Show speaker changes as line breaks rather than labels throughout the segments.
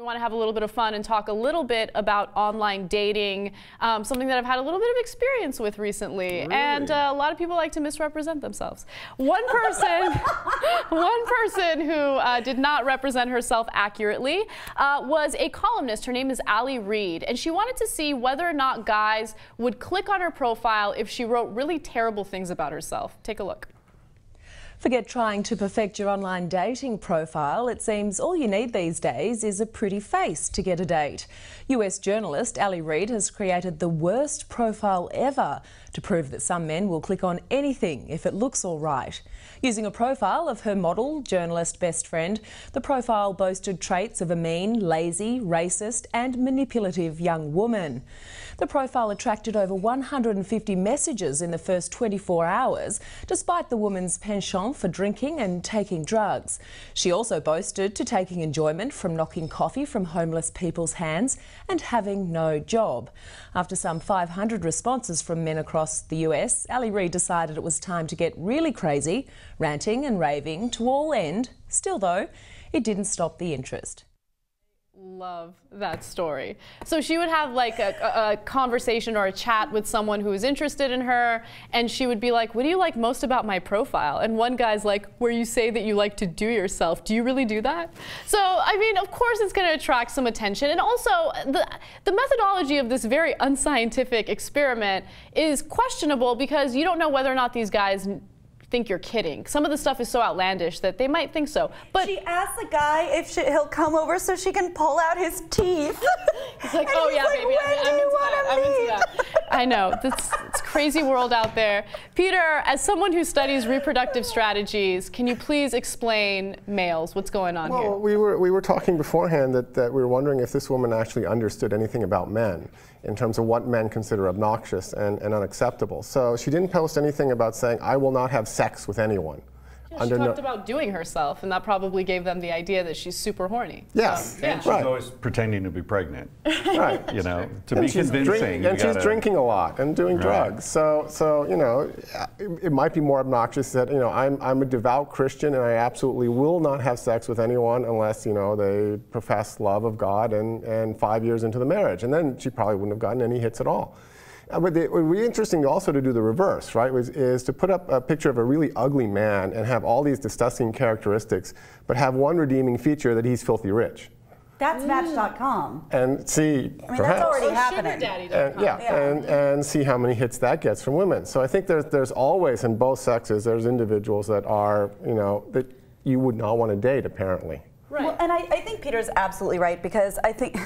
want to have a little bit of fun and talk a little bit about online dating, something that I've had a little bit of experience with recently.
Really?
And a lot of people like to misrepresent themselves. One person who did not represent herself accurately was a columnist. Her name is Alli Reed, and she wanted to see whether or not guys would click on her profile if she wrote really terrible things about herself. Take a look.
Forget trying to perfect your online dating profile. It seems all you need these days is a pretty face to get a date. US journalist Alli Reed has created the worst profile ever to prove that some men will click on anything if it looks all right. Using a profile of her model, journalist best friend, the profile boasted traits of a mean, lazy, racist and manipulative young woman. The profile attracted over 150 messages in the first 24 hours, despite the woman's penchant for drinking and taking drugs. She also boasted to taking enjoyment from knocking coffee from homeless people's hands and having no job. After some 500 responses from men across the US, Alli Reed decided it was time to get really crazy, ranting and raving to all end. Still though, it didn't stop the interest.
Love that story. So she would have like a conversation or a chat with someone who was interested in her, and she would be like, what do you like most about my profile? And one guy's like, where you say that you like to do yourself. Do you really do that? So, I mean, of course it's going to attract some attention. And also, the methodology of this very unscientific experiment is questionable because you don't know whether or not these guys think you're kidding. Some of the stuff is so outlandish that they might think so. But
she asked the guy if he'll come over so she can pull out his teeth.
He's like, oh yeah,
like,
baby, I'm into that. I know, it's a crazy world out there. Peter, as someone who studies reproductive strategies, can you please explain males? What's going on here?
Well, we were talking beforehand that we were wondering if this woman actually understood anything about men in terms of what men consider obnoxious and unacceptable. So she didn't post anything about saying, I will not have sex with anyone.
Yeah, she talked about doing herself, and that probably gave them the idea that she's super horny.
Yes.
And she's always pretending to be pregnant.
Right.
You know, to be convincing.
And she's drinking a lot and doing drugs. So you know, it might be more obnoxious that, you know, I'm a devout Christian and I absolutely will not have sex with anyone unless, you know, they profess love of God and 5 years into the marriage. And then she probably wouldn't have gotten any hits at all. But it would be interesting also to do the reverse, right? Is to put up a picture of a really ugly man and have all these disgusting characteristics, but have one redeeming feature that he's filthy rich.
That's Match.com.
And see,
I mean, that's already happening.
And see how many hits that gets from women. So I think there's always, in both sexes, there's individuals that are, you know, that you would not want to date, apparently.
Right. Well, and I think Peter's absolutely right, because I think,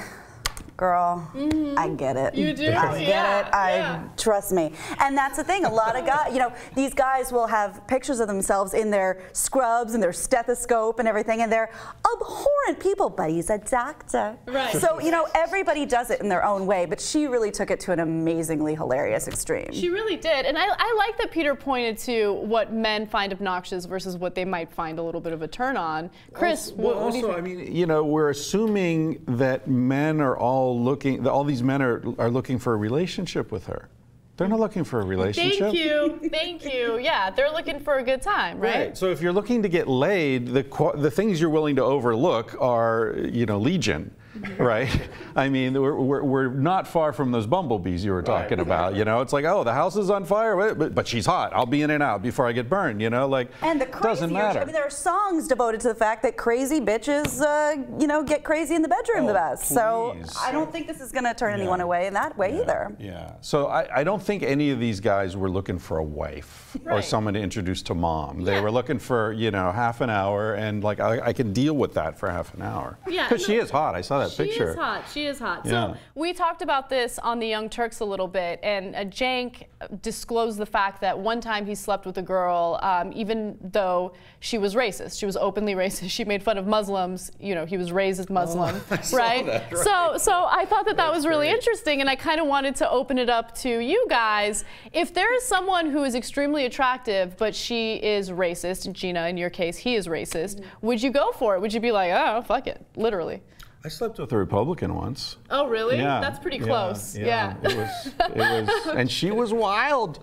girl, I get it.
You do?
I get it. Trust me. And that's the thing. A lot of guys, you know, these guys will have pictures of themselves in their scrubs and their stethoscope and everything, and they're abhorrent people, but he's a doctor.
Right.
So, you know, everybody does it in their own way, but she really took it to an amazingly hilarious extreme.
She really did. And I like that Peter pointed to what men find obnoxious versus what they might find a little bit of a turn on. Chris, what do you think?
I mean, you know, we're assuming that men are all looking, all these men are looking for a relationship with her. They're not looking for a relationship.
Thank you. Thank you. Yeah, they're looking for a good time, right?
So if you're looking to get laid, the things you're willing to overlook are, you know, legion. Right? I mean, we're not far from those bumblebees you were talking about. You know, it's like, oh, the house is on fire, but she's hot. I'll be in and out before I get burned. You know, like,
and the
doesn't matter.
I mean, there are songs devoted to the fact that crazy bitches, you know, get crazy in the bedroom the best.
Please.
So I don't think this is going to turn anyone away in that way either.
Yeah. So I don't think any of these guys were looking for a wife or someone to introduce to mom. They were looking for, you know, half an hour, and like I can deal with that for half an hour. Yeah. Because she is hot. I saw that picture.
She is hot. She is hot.
Yeah.
So we talked about this on the Young Turks a little bit, and Jank disclosed the fact that one time he slept with a girl, even though she was racist. She was openly racist. She made fun of Muslims. You know, he was raised as Muslim, right? So I thought that was really interesting, and I kind of wanted to open it up to you guys. If there is someone who is extremely attractive, but she is racist, Gina, in your case, he is racist, would you go for it? Would you be like, oh, fuck it, literally?
I slept with a Republican once.
Oh, really?
Yeah.
That's pretty close. Yeah.
It was, and she was wild.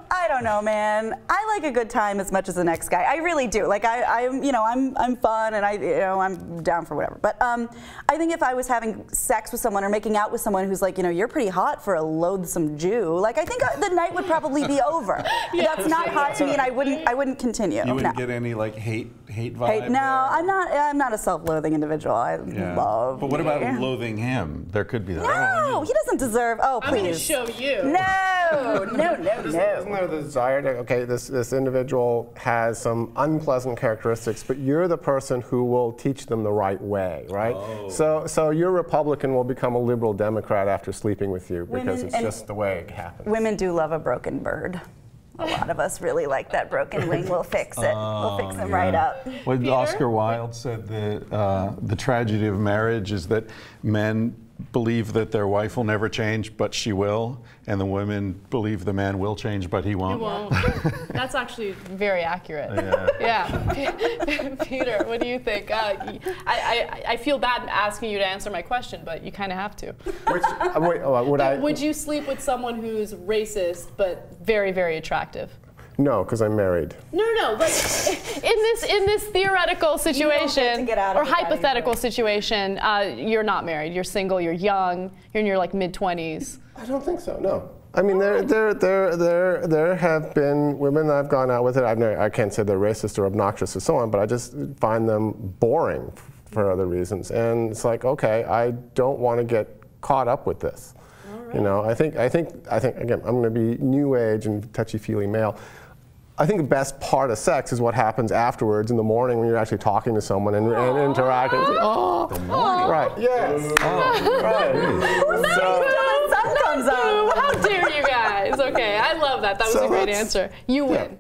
I don't don't know, man. I like a good time as much as the next guy. I really do. Like I'm fun and I'm down for whatever. But I think if I was having sex with someone or making out with someone who's like, you're pretty hot for a loathsome Jew, like I think the night would probably be over. Yeah. That's not hot to me, and I wouldn't continue.
You wouldn't get any like hate vibe?
No, I'm not a self-loathing individual. I love.
But what about loathing him? There could be that.
No, he doesn't deserve. Oh, please.
I'm going to show you.
No.
Isn't there the desire to, okay, this individual has some unpleasant characteristics, but you're the person who will teach them the right way, right? Oh. So your Republican will become a liberal Democrat after sleeping with you because it's just the way it happens.
Women do love a broken bird. A lot of us really like that broken wing. We'll fix it. We'll fix them right up.
What Oscar Wilde said, the tragedy of marriage is that men believe that their wife will never change, but she will, and the women believe the man will change, but he won't.
He won't. That's actually very accurate. Yeah. Peter, what do you think? I feel bad asking you to answer my question, but you kind of have to. Would you sleep with someone who's racist but very, very attractive?
No, because I'm married.
No. Like in this theoretical situation or hypothetical situation, you're not married. You're single. You're young. You're in your like mid-20s.
I don't think so. No. I mean, there have been women that I've gone out with. I can't say they're racist or obnoxious or so on, but I just find them boring for other reasons. And it's like, okay, I don't want to get caught up with this. Right. I think again, I'm going to be new age and touchy-feely male. I think the best part of sex is what happens afterwards in the morning when you're actually talking to someone and interacting.
The morning?
Right, yes. Right.
Until the sun comes up.
How dare you guys? Okay, I love that. That was a great answer. You win.